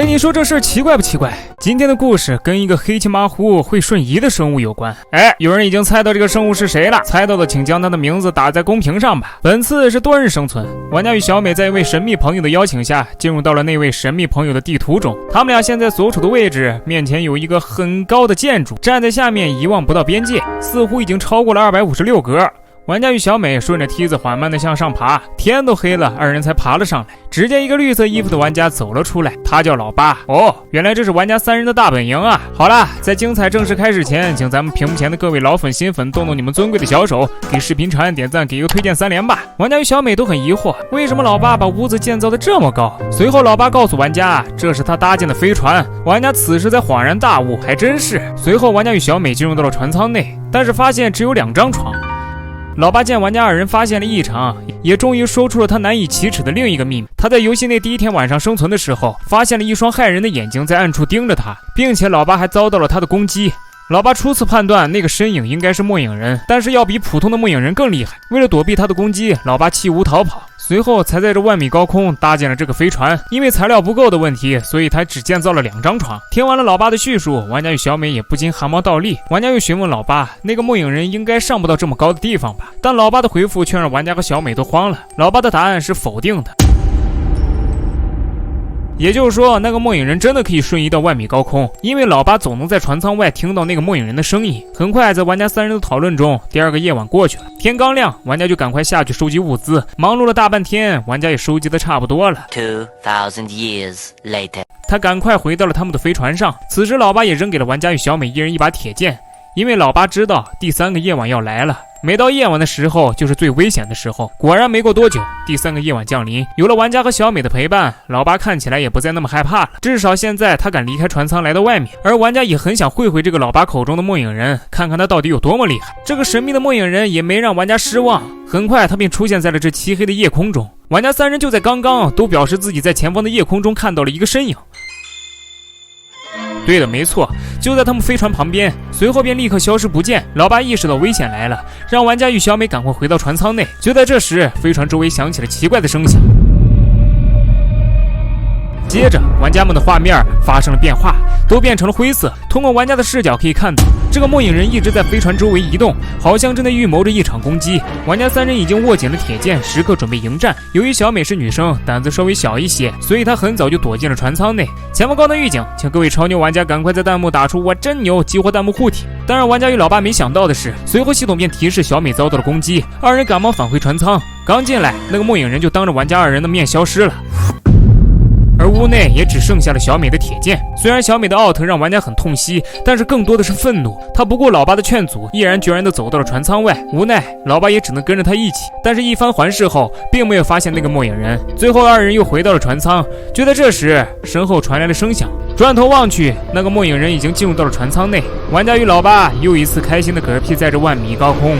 你说这事奇怪不奇怪？今天的故事跟一个黑漆麻糊会瞬移的生物有关。有人已经猜到这个生物是谁了？猜到的请将他的名字打在公屏上吧。本次是多人生存，玩家与小美在一位神秘朋友的邀请下，进入到了那位神秘朋友的地图中。他们俩现在所处的位置面前有一个很高的建筑，站在下面一望不到边界，似乎已经超过了256格。玩家与小美顺着梯子缓慢地向上爬，天都黑了，二人才爬了上来。只见一个绿色衣服的玩家走了出来，他叫老八。原来这是玩家3人的大本营啊！好了，在精彩正式开始前，请咱们屏幕前的各位老粉新粉动动你们尊贵的小手，给视频长按点赞，给一个推荐3连吧。玩家与小美都很疑惑，为什么老八把屋子建造的这么高？随后老八告诉玩家，这是他搭建的飞船。玩家此时才恍然大悟，还真是。随后玩家与小美进入到了船舱内，但是发现只有2张床。老八见玩家2人发现了异常，也终于说出了他难以启齿的另一个秘密。他在游戏内第1天晚上生存的时候，发现了一双骇人的眼睛在暗处盯着他，并且老八还遭到了他的攻击。老八初次判断那个身影应该是末影人，但是要比普通的末影人更厉害。为了躲避他的攻击，老八弃屋逃跑，随后才在这万米高空搭建了这个飞船。因为材料不够的问题，所以他只建造了2张床。听完了老八的叙述，玩家与小美也不禁汗毛倒立。玩家又询问老八，那个末影人应该上不到这么高的地方吧？但老八的回复却让玩家和小美都慌了。老八的答案是否定的。也就是说，那个末影人真的可以瞬移到万米高空，因为老八总能在船舱外听到那个末影人的声音。很快，在玩家3人的讨论中，第2个夜晚过去了。天刚亮，玩家就赶快下去收集物资。忙碌了大半天，玩家也收集的差不多了。2000 years later， 他赶快回到了他们的飞船上。此时，老八也扔给了玩家与小美1人1把铁剑，因为老八知道第3个夜晚要来了。每到夜晚的时候就是最危险的时候。果然没过多久，第3个夜晚降临。有了玩家和小美的陪伴，老八看起来也不再那么害怕了，至少现在他敢离开船舱来到外面。而玩家也很想会这个老八口中的末影人，看看他到底有多么厉害。这个神秘的末影人也没让玩家失望，很快他便出现在了这漆黑的夜空中。玩家3人就在刚刚都表示自己在前方的夜空中看到了一个身影。对的，没错，就在他们飞船旁边，随后便立刻消失不见。老八意识到危险来了，让玩家与小美赶快回到船舱内。就在这时，飞船周围响起了奇怪的声响。接着，玩家们的画面发生了变化，都变成了灰色。通过玩家的视角可以看到，这个末影人一直在飞船周围移动，好像正在预谋着一场攻击。玩家3人已经握紧了铁剑，时刻准备迎战。由于小美是女生，胆子稍微小一些，所以她很早就躲进了船舱内。前方高能预警，请各位超牛玩家赶快在弹幕打出"我真牛"，激活弹幕护体。但让玩家与老八没想到的是，随后系统便提示小美遭到了攻击，2人赶忙返回船舱。刚进来，那个末影人就当着玩家2人的面消失了。而屋内也只剩下了小美的铁剑。虽然小美的 out 让玩家很痛惜，但是更多的是愤怒。他不顾老八的劝阻，毅然决然地走到了船舱外。无奈老八也只能跟着他一起，但是一番环视后并没有发现那个末影人。最后2人又回到了船舱。就在这时，身后传来了声响，转头望去，那个末影人已经进入到了船舱内。玩家与老八又一次开心地嗝屁在这万米高空。